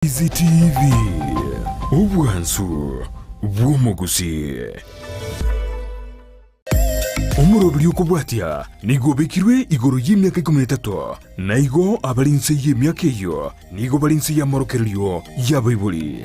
Easy TV ubwansu bw'omuguzi omurobiri okubwatya nigo bekirwe igoro y'imyaka 13 naigo abalinse y'emyaka eyo nigo balinse y'amorokereryo y'abaibuli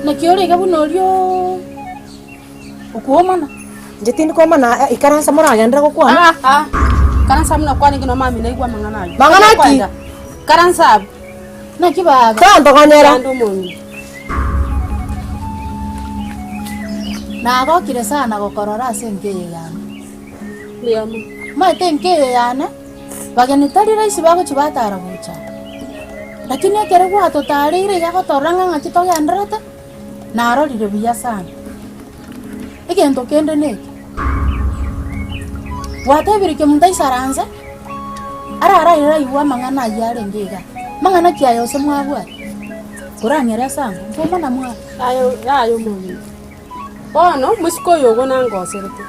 Nakiole gabunorio ukuomana Jetini komana ikaransa moragenda gukwana karansa muna kwani kino mami naigwa manganayo manganaki karansa nakibaga tanto kanyera ndo munyi nago kire sana gokorora sengeye yana liamu maite nkeye yana bageni tarira isi bago chibatara bucha lakini akere gwa totarire ya gotoranga ngakito yandrata narorire biya sana igento kende neki watebirike mundai saranza ara ira iwa mangana yare ngiga mangana kia yose mwabwa kuranyera sana mbona mwa ayo munyi ono musiko yogo nangoserete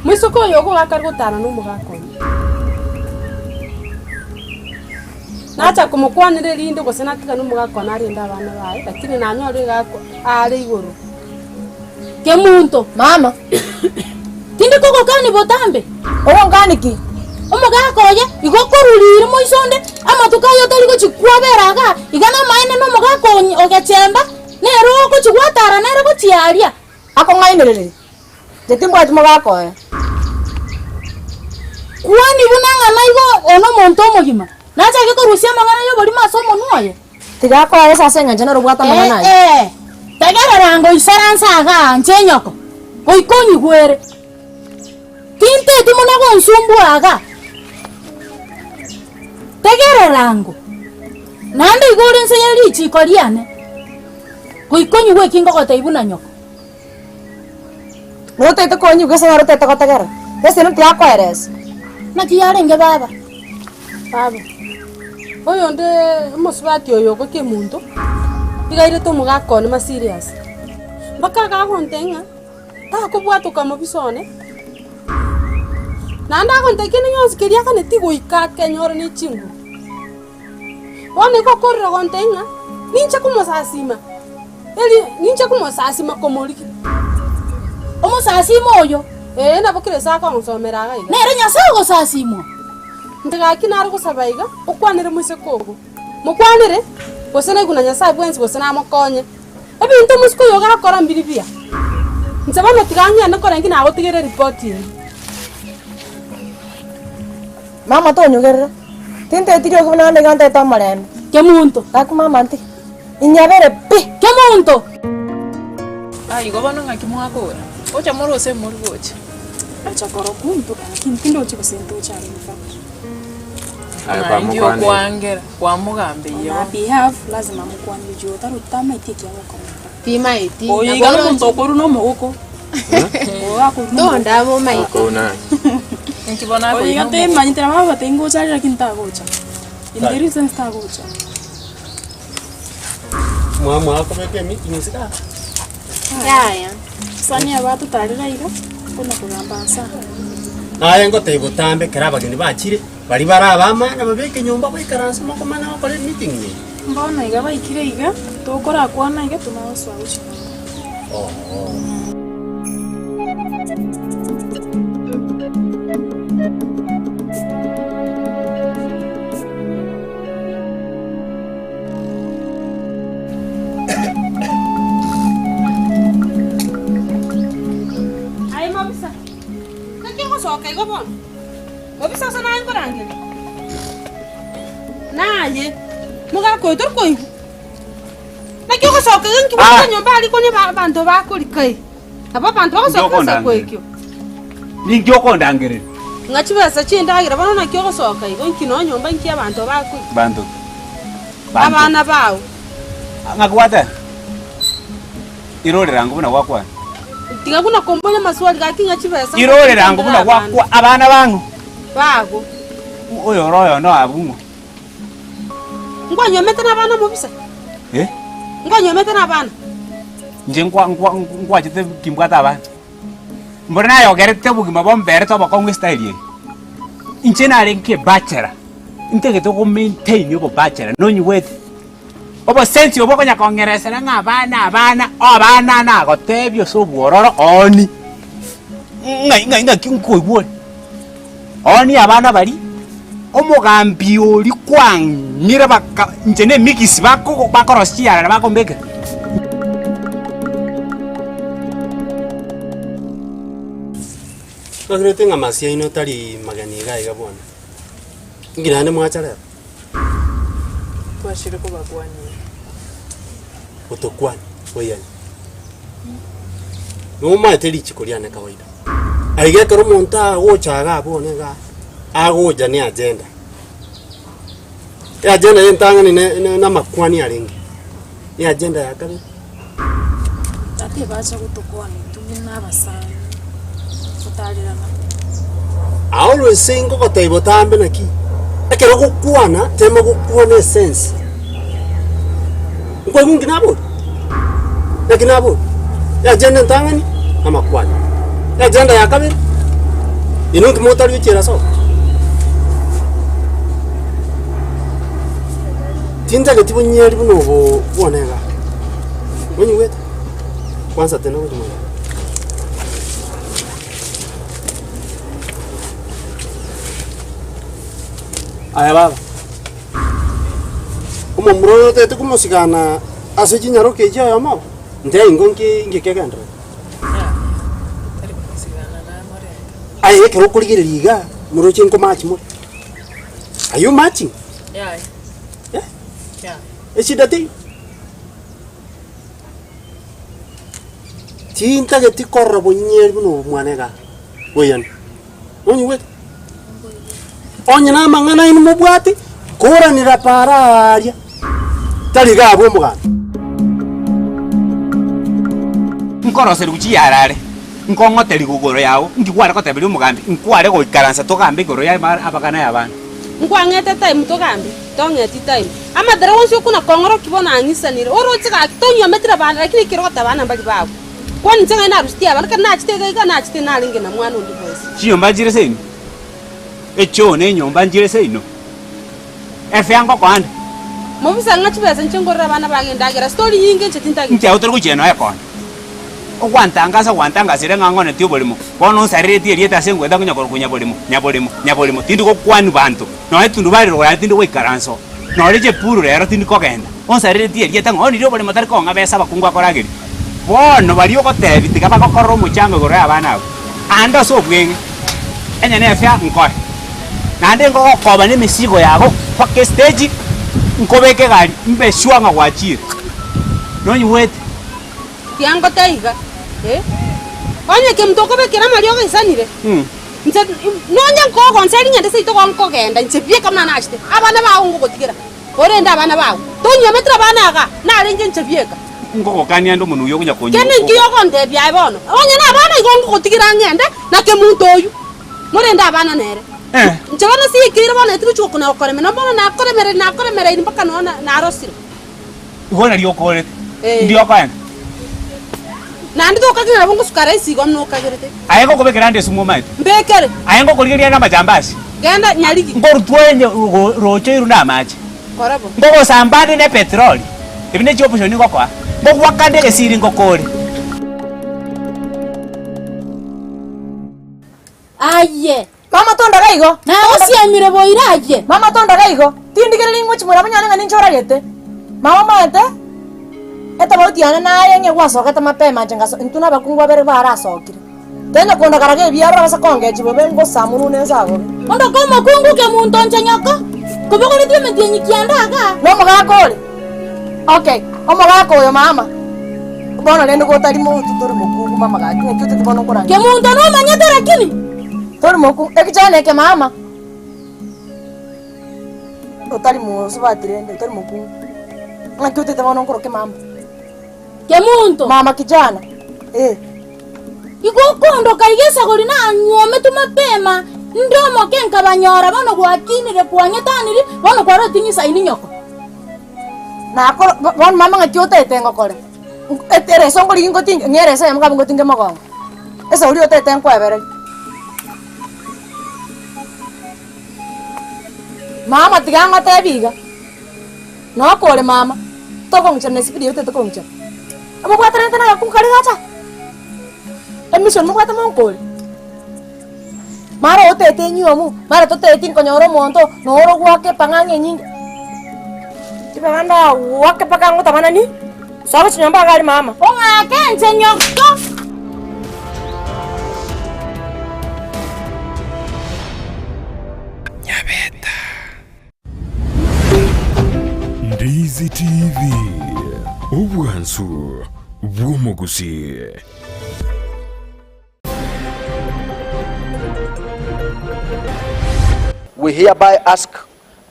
musiko yogo gakargutana numugakoni nacha kumukwanire rinde gosena tika numugakona arinda abana bae lakini nanyore gako ari iguru kemuntu mama tindi koko kani botambe owo nganiki umugakoye igokorulire moisonde amatuka yote liko chikwaberaga igana maine numugakonyi ogechemba nero ko chigwatara nero ko chiaria ako ngainelele jetimbo atimo bakoya kwani bunanga naigo ono monto mogima nacha gikorusia mangana yo bari masomo nuoye tigakoya sasa nganja robwata mangana tegererango isaransa aga nchenyoko oikonyi gwere tinte timona go nsumbu aga tegererango nande igore nse yari chikoriane oikonyi gwe kingo gote ibuna nyoko rotete konyi gesa rotete kotegera ese nti akweres nakiyarenge baba oyo nde musubati oyo go kemuntu igaire to mugakone ma serious bakaga hontenga ta kubwatuka mu bisone nanda hontekene yosikeria kana tigo ikake nyoro ni chingu one ko korro hontenga nincha kumosasima nincha kumosasima komoliki omosasima oyo na bokire saka onsomera ga nere nyasago sasimo ndaga kinaro kusabaiga ukwanire musekogo mukwanire gosena iguna nyasaye bwensi gosena amokonye ebintu musiko yoga akora mbiribia nsabana tiganya nakora ngina agotigere report ye mama to nyugerera tinte tirio kubunande gante tamareme kemuntu akumama nti inyabere pi kemuntu ai gobana ngakimwakora ocha morose morgocha acha koro kuntu kintindo chiko sento cha mfaka ndio kuangera kwa mugambe yo na behalf lazima mukwanire jo tarutama itiki yako pima iti oyiga mutokuru no muguko Tonda mo maiko. Una. Nkibona ko. Oyiga te manyitera baba tengo chari kinta gocha. Indiri sensta gocha. Mama ako meke meeting sika. Ya. Sani abatu tarira ira kuna kugamba sa. naye ngote butambe karaba gini bachire bari barabama na babeke nyumba baikaransa makomana bakore meeting ni mbona iga baikire iga tokora kwana iga tunawaswa uchi Okay, go on. Mobisa sana ang korangin. Naye, muga ko dur ko. Nakyo ko soka ng kibuta nyo bali ko ni banto ba ko likay. Aba banto ko soka sa ko ikyo. Ni joko ndangere. Ngachi ba sa chinda gira bano nakyo ko soka ko kino nyo ban kiya banto ba ko. Bantu. Abana bawo. Ngakwata. Irore rangu na wakwa. Tinga kuna kombonya maswali gaki ngachi ba sa. Irore rangu na wakwa abana bangu. Bago. Oyo royo no abungu. Ngwanyo meta na bana mobisa. Ngwanyo meta na bana. Nje ngwa chite kimbwata ba. Mbona yo gerete bugima bombere to bakongwe style ye. Inche na renke bachelor. Intege to ko maintain yo bachelor no nyiwete. Obo sensi obo konya kongeresa na abana na gotebyo so bwororo oni. Ngai kinkoibwo. Oni abana bari omugambi oli kwangire baka njene mikisi bako bakorosia bako mbeke. Kagrete ngamasia ino tari magani ga bwana. Ngirane mwachara. Twashire ko bagwanye. Utokwani oyani. Noma teri chikoliana kawaida. Aige karo monta gochaga abone ga. Agoja ni agenda. Ya agenda yentanga ni na makwani alingi. Ni agenda ya kabe. Ate bacha gutokwani tumina basana. Futalirana. Always saying ko taibo tambe naki. Akero gukwana tema gukwana essence. Ngo ngina bo. Lakini abo. Ya agenda ntangani na makwani. Ya agenda ya kabe. Ino kimotari uchira so. Tinza ke tibu nyeri buno bo bonega. Wenyi wet. Kwanza tena wetu mwana. Aya baba. Como muro te como sigana ase chinyaro ke ya mama. Nde ingonki ngekekandra. Tari kusigana na more. Aye kero kuligire liga muro chinko match mo. Are you matching? Yeah. Yeah. Yeah. Eshida ti. Tinta ke ti korra bonyeri buno mwanega. Weyan. Onyi wet. Onye na mangana inu mubwati kora ni rapararia tali ga abo mugana Nkoro seru chi yarare nkongo teli gugoro yawo ngikwara ko tebiri umugambi nkware go ikaransa to gambe goro ya abakana yabana Nkwangete time to gambi tongeti time ama dara wonse kuna kongoro kibona angisanire oro tsika tonyo metra bana lakini kirota bana mbali babo kwani tsenga na rustia bana kana chite ga na chite na linge na mwana undi bosi chiyo mbajire seni echo ne nyomba njire seino efe yango kwanda mobisa ngachi besa nchengorra bana bagenda gira story yinge chetinta nti autor kujeno yakona wantanga sire ngangone tio bolimo kono sarire tie rieta sengwe da kunya kunya bolimo tindi ko kwanu bantu no etundu bari ro ya tindi ko ikaranso no leje puru rero tindi ko genda on sarire tie rieta ngoni rio bolimo tar ko ngabesa bakungwa koragiri bono bari ko tebi tika bakokoro muchango gore abana anda so bwenge enya ne afya nkoi nande ngo koba ne misigo yago kwa stage nkobeke gari mbe shwanga wachire no nyiwete kiango taiga onye ke mtoko be kera mario ga isanire nse nonya ko konseri nyande se to ko genda nse bie kamna na achite abana ba ngo gotikira ore nda abana ba to nyometra bana ga na renje nse bie ka ngoko kania ndo munu yo kunya konyo kene ngiyo konde bia bono onye na abana ngo gotikira ngende na ke muntu oyu more nda abana nere njabana si kira bana tiru chuko na okore mena bono na akore mere ni mpaka no na rosiro ubona rio kore ndio kwa Nandi to kakira bongo sukara isigo no kakirete. Ayengo kubekera ndi sumo maitu. Mbekere. Ayengo kuligeria na majambasi. Genda nyaliki. Ngorutwenye rocho iru na maji. Korabo. Ngogo sambandi ne petroli. Ibine chopo ni ngokwa. Ngogo wakandege siri ngokore. Aye. Mama tonda gaigo. Na osiamire boiraje. Mama tonda gaigo. Tindigere lingo chimura banyana ngani nchora gete. Mama mate. Eta botiana na yenge kwasoka mapema njengaso ntuna bakungwa bere barasokire. Tena konda karage biara basa konge chibo bengo samunu nensago. Ondo koma kunguke muntu onchanyako. Kuboko ni time tienyi kiandaga. No magakole. Okay, omagako yo mama. Bona lendo ko tari mo tuturi mukungu mama gaki nkitu tibono kuranga. Ke muntu no manyata rakini. Tori mukungu ekijane ke mama. Otari mo subatire ndo tori mukungu. Nkitu tibono kuroke mama. Ke muntu Mama kijana. Iko kondo kaigesa gori na nyome tumapema. Ndomo kenka banyora bano gwakinire kwanyetaniri bano kwaro tinyisa ininyoko. Na ko bon mama ngatiota etengo kole. Etere songo lingo ting ngere sa yamka bingo tinge magongo. Esa uri ota etengo ebere. Mama tiganga tebiga. No kole mama. Toko ngchane sipidi yote toko ngchane. Amo kwa tena tena kumkali gacha. Emission mo kwa tama ngkole. Mara ote etenyu amu, mara tote etin konyoro monto, noro wake pangange nyingi. Tipanganda wake pakango tamana ni? Sawa chinyamba gali mama. Onga kenche nyoko. Nyabeta. Ndizi TV. Obwansu bwomogusi. We hereby ask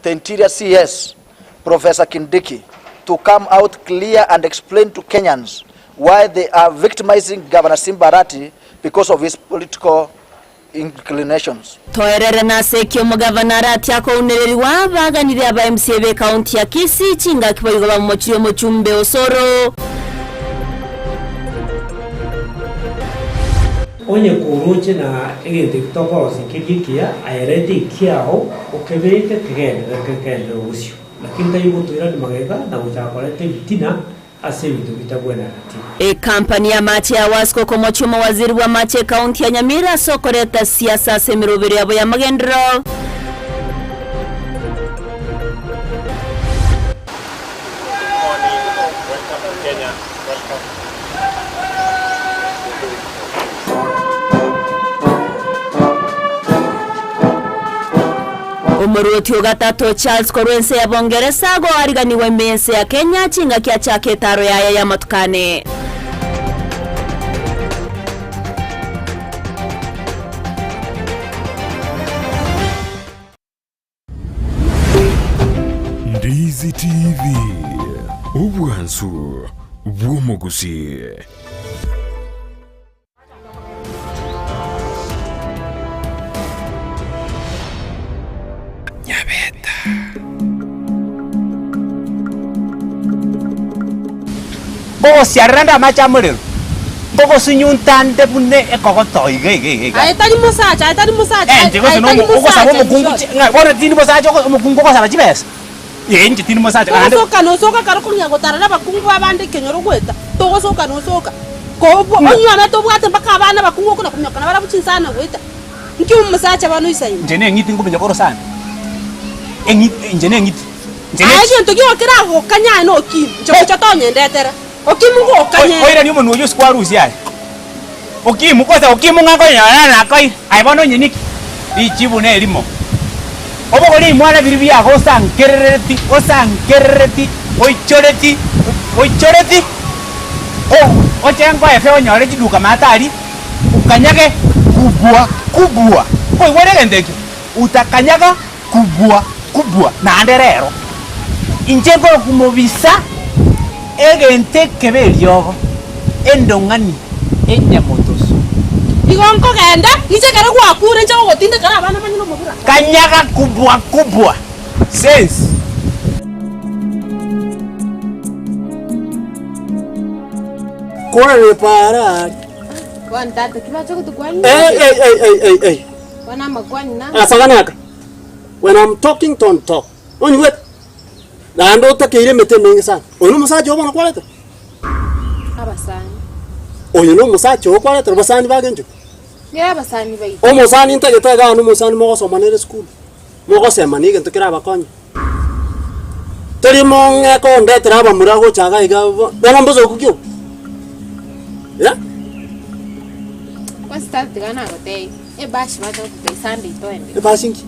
the Interior CS, Professor Kindiki, to come out clear and explain to Kenyans why they are victimizing Governor Simbarati because of his political inclinations. Toerere na sekio mugavana Rati akounireri wabaganire aba MCA be county ya Kisii chinga kiboigo bamumochirio muchumbe Osoro. Onye kuruche na egente toko sikigikia aeredi kiao okebeke kegende usio lakini tayo tuira ni magega na uchakolete bitina ase bitu bitabwena ati Kampani ya mache ya Wasco komochuma waziri wa mache county ya Nyamira sokoreta siasa semirobere yabo ya magendro. Umuruti ugatato Charles Korwense ya Bongereza go ariganiwe mense ya Kenya chinga kia chake taro ya matukane. Ndizi TV. Obwansu bwomogusi. Bogo siaranda macha murero. Bogo sinyuntande bune ekogotoi ge. Aitari musacha. Enje goso no uko sabo mukungu nga bona tini musacha uko mukungu ko saba chibesa. Yenje tini musacha ande. Soka karo kunya gotara bakungu abande kenyoro gweta. Togo soka no soka. Ko onywana to bwate mpaka abana bakungu kuna kunyoka na barabuchinsana gweta. Nki umusacha bano isayi. Njene ngiti ngumenya koro sana. Njene ngiti. Aje ntoki wakira go kanya no kim. Ncho tonye ndetera. Okimu kanye. Oira ni umuntu uyo sikwarusi yaye. Okimu koza okimu ngako yana koi. Aibono nyiniki. Ichibune elimo. Obo goli mwana biribi ya osankerereti. Oichoreti. Ochengwa efe onyore chiduka matari. Ukanyage kubwa. Koi wore ndeki. Utakanyaga kubwa na anderero. Injego kumobisa egente kebelyogo endongani enyamotoso igonko genda niche kare gwakure nche gotinde kare abana manyino mubura kanyaga kubwa sense kora le para Wan tata kibacho kutukwani. Hey. Wana makwani na. Asaganaka. When I'm talking, don't talk. Only wait. Na ndo takire mete mengi sana. Oyo musacho obona kwalete. Abasani. Oyo no musacho kwalete basani bagenjo. Ngira abasani bai. O musani ntagetaga no musani mo gosomanere school. Mo gosemanige ntukira abakonye. Teri monge ko ndetera abamura go chaga iga. Bana mbozo kukyo. Ya? Kwa start gana gote. E bashi mato kutai Sunday toende. E bashinki.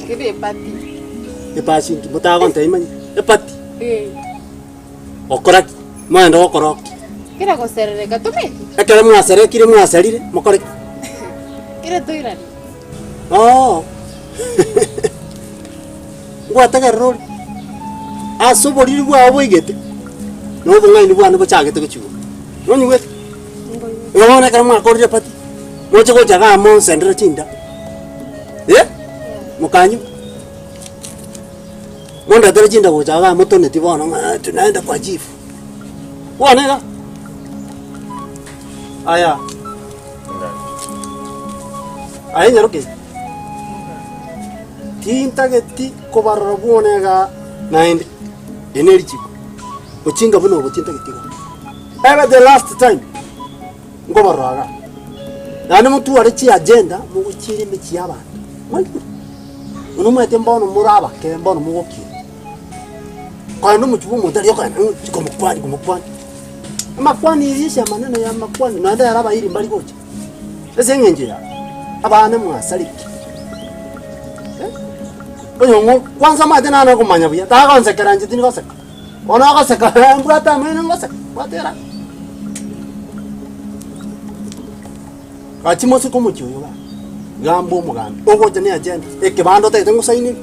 Kebe pati. E bashinki mutaga ntaimani. E pati. Okoraki. Mwenda okoroki. Kira koserereka tumeti. Ekere mwasere kire mwaserire mokoreki. Kira tuirani. Oh. Gwataga rori. Asobori bwa bwigete. No bunga ni bwana bachagete kuchigo. Noni wet. Ngona kama akorje pati. Moche ko jaga mo sendra chinda. Mukanyu. Monda dara chinda ko jaga moto ne tibona tunaenda kwa chief. Bwana aya. Aya nyaroke. Tinta geti ko barra bonega naende energy. Ochinga buno botinta geti. Ever the last time. Ngo barraga. Nane mutu arichi agenda mu guchiri michi yaba. Uno mwete mbono muraba ke mbono mugoki. Kwa no mutu mudari yokana komukwani. Amakwani yisha maneno ya makwani nanda yaraba iri mbali gocha. Ese ngenje ya. Abana mwasaliki. Oyo kwanza mate nana kumanya buya. Ta kanse keranje tini kose. Ona kose ka mbrata mene ngose. Watera. Kachimo se como yo ba. Gambo mugambo. Ogo tene agenda. Ekebando te tengo saini.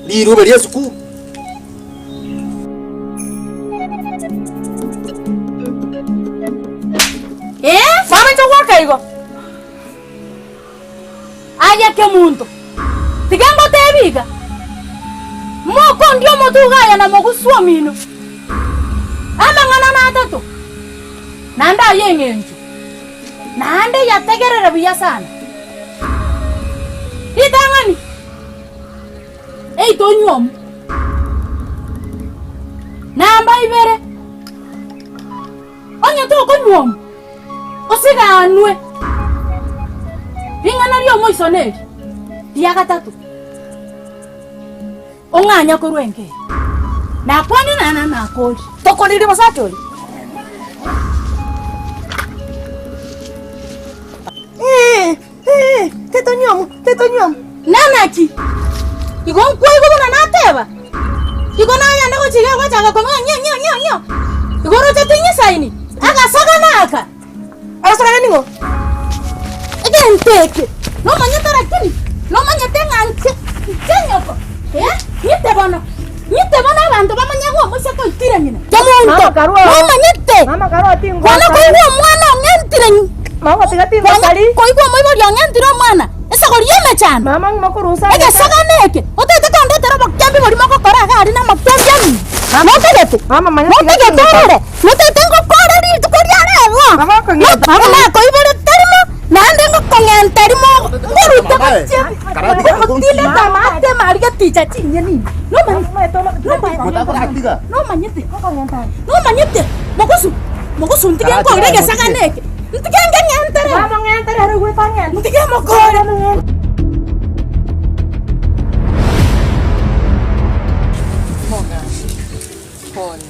Liru beria suku. Fama chokwa kaigo. Aya ke mundo. Tigango tebiga. Moko ndio motuga ya na moguswa mino. Amangana na atatu. Nanda yengenju. Nande yategerera buya sana. Itangani. Ei tonyom. Namba ibere. Onya to konyom. Osiga anwe. Ingana ryo moisoneri. Dia gatatu. Onganya kurwenge. Na kwani nana na kodi. Tokoliri masatoli. Tetonyom. Nanaki. Igon kwego na nateba. Igon anya ndako chiga kwa chaga kwa nyo. Igoro tetinyi saini. Aga saga naka. Aga saga ningo. Again take. No manyata rakini. No manyata nganke. Kenyoko. Nite bono abantu bamanyago musako itira nyina. Jamonto. No manyete. Mama karo tingo. Wana ko mwana ngentire. Mama tigati basali. Ko igo moibo lyangentire mwana. Esa goriyeme cyane. Mama ngumakurusa. Ege saganeke. Otete kande tera bakyambi bari makokora gari na makyambi. Mama tegete. Mama manyete. Mutete ngokora ri tukoriarewa. Mama ko ngeta. Mama ko ibore terimo. Nande ngokongenterimo. Ngoruta bakyambi. Karati kontile tamate mariga ticha chinyeni. No manyete. No manyete. Mokusu ntige ngorege saganeke. Ntikenge nyantere. Mama nyantere hari gue tanya. Ntige mokore. Moga. Pone.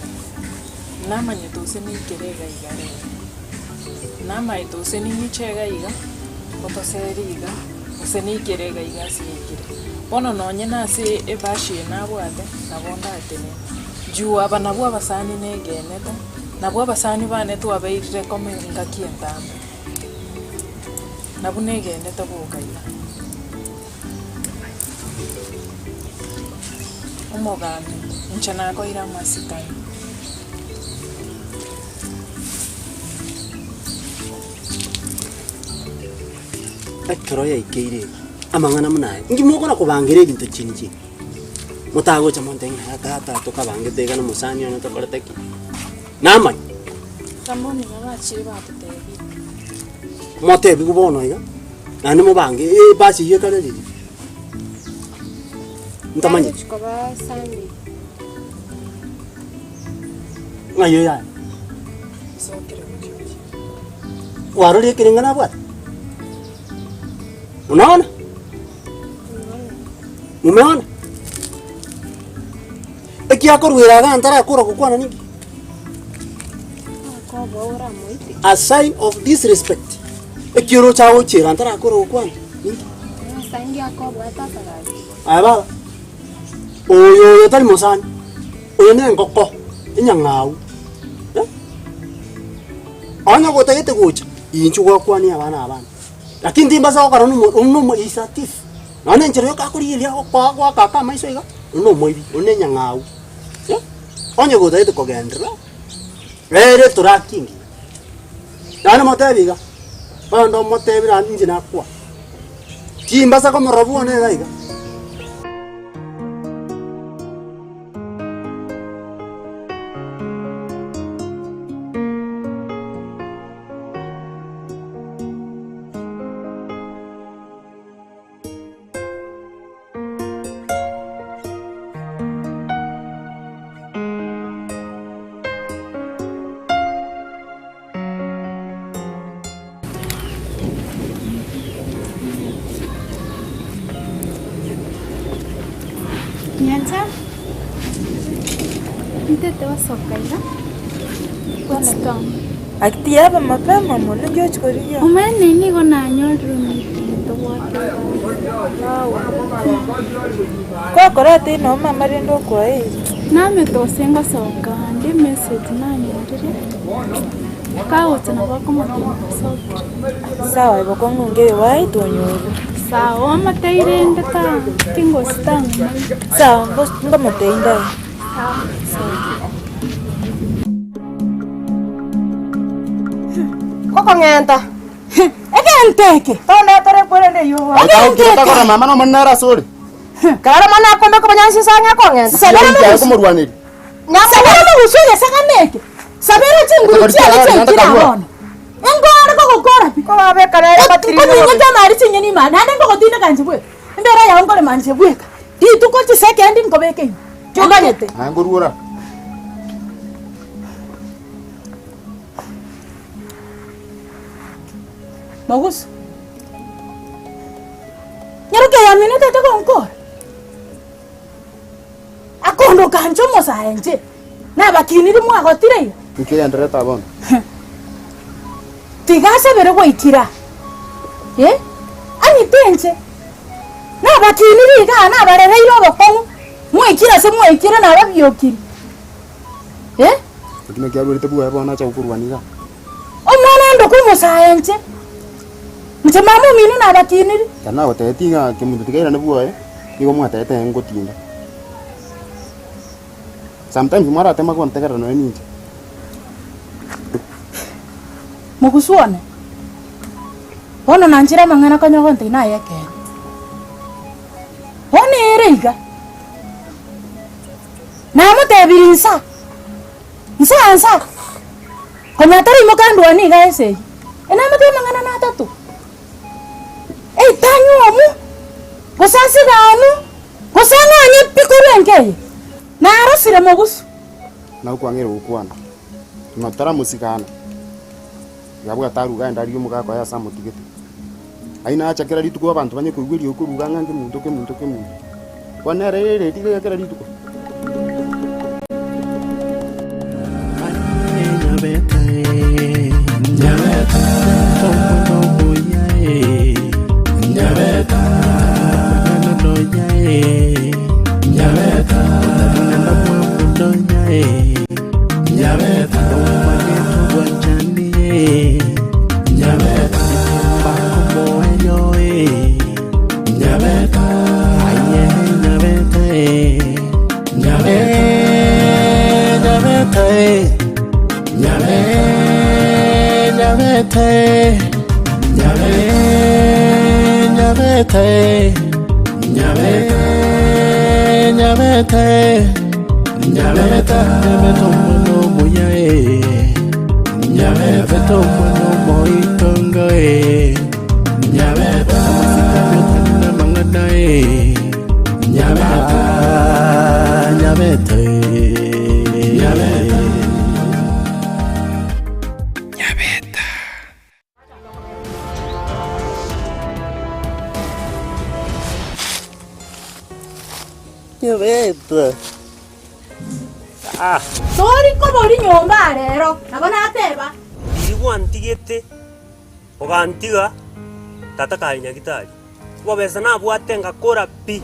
Nama nyetose ni kerega igare. Nama itose ni nichega iga. Otoseriga. Ose ni kerega iga sikire. Bono nonye nase ebashi nabwate nabonda atene. Juu aba nabwo abasani negeneta. Nabwo abasani bane twabeirire komenga kientamba. Nabunegeneta bukaira. Umogami nchana ko ira masikani. Akiro ya ikeire. Amangana munaye. Ngi mukora kubangire ibintu kinji. Mutago cha montenga hata tukabangete gana musani ono tokoreteki. Nama. Samoni ngabachiri batutebi. Motebi kubono iga. Nani mubange basi ye kale lili. Ntamanyi. Chikoba Sunday. Ngayo ya. Sokere mukiji. Waroli kilingana bwat. Unaona? Umeona? Ekiakorwira gantara kura kukwana nini? A sign of disrespect. Ekiro chao chira antara kura kukwana nini? Aba. Oyo tali mosani. Oyo ne ngoko. Inyangau. Anya kota yete kucha. Inchu kwa kwani abana. Lakini timba sawa karonu unumo isatif. Nane njero kakuri ili kwa kaka maiso iga. Unumo ibi unenya ngau. Anya kota yete kogendra. Rere turakingi. Nane motebiga. Bando motebira njina kwa. Timba sawa marabu ane iga. Nyanza. Mtete wa soka ila. What's done? Akitiaba mapema mbona ndio chikoria. Umene ni gona nyolru ni to watu. Kwa korate no mama rendo kwa hii. Name to senga soka ndi message nani ndire. Kawo tena kwa kama soka. Sawa ibo kwa ngongere wai tonyoro. Sawa mateire ndata kingo stanga. Sawa ngo mateinde. Koko ngenta. Egenteke. Tone tore kwere yo. Egenteke. Koko mama no manara sori. Kara mana kombe ko banyansi sanya ko ngenta. Sabera ko murwaniri. Sabera mu usuye sakaneke. Sabera chinguru chia chekira bona. Engora ko gukora biko babe karere batiri. Ko ninga mari chinyeni ma nande ko dina kanjibwe. Ndera ya ngore manje bweka. Di tuko chisekendi nkobeke. Choganyete. Angurura. Magus. Nyaruke ya minute te konkor. Akondo kancho mosaenje. Na bakiniri mu agotire. Nke yandere tabon. Tigase bere goitira. Ani tense. Na bakiniri ga na barere iro bokon. Mwikira se mwikira na babyokiri. Kino kya bere tebu abona cha ukurwanira. Omwana ndo ko mosaenje. Mtemamu minu na bakiniri. Kana otetinga kimundu tigera ne buoye. Kigo mwatete ngotinda. Sometimes mara tema ko ntegera no ninja. Mugusuone. Bona nanjira mangana kanyo konte na yake. Ona erega. Na mutebirinsa. Nsa. Konya tari mukandwa ni ga ese. Ena mute mangana na tatu. Tanyo amu. Kosasi ganu. Kosanga anye pikurenke. Na arosire mugusu. Na ukwangere ukwana. Notara musikana. Yabwa taruga ndari umugako ya samutigete. Aina acha kera rituko abantu banye kurwiri ukuruga ngange muntu ke muntu. Kwana rere tige kera rituko. Nyabeta umwana moitongo Nyabeta amasika mangana Nyabeta Nyabeta Nyabeta Nyabeta. Sori ko bori nyomba rero nabona ateba Irigwa ntigete ogantiga tata kanya gitari wabeza na bwatenga kora pi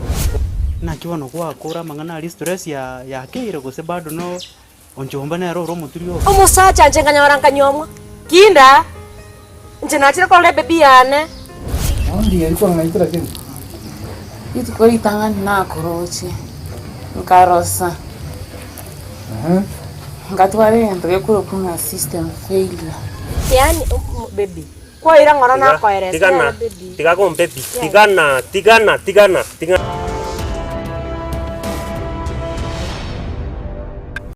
na kibono kwa kora mangana ali stress ya keire gose bado no onjomba na ro muturio omusacha njenga nyaranka nyomwa kinda nje nachira ko le baby yane ndi alikuwa anaitwa kini itu kori tangan na koroche nkarosa ngatware ndoge kuro kuna system failure yani baby kwa ira ngora na ko ere tigana tigana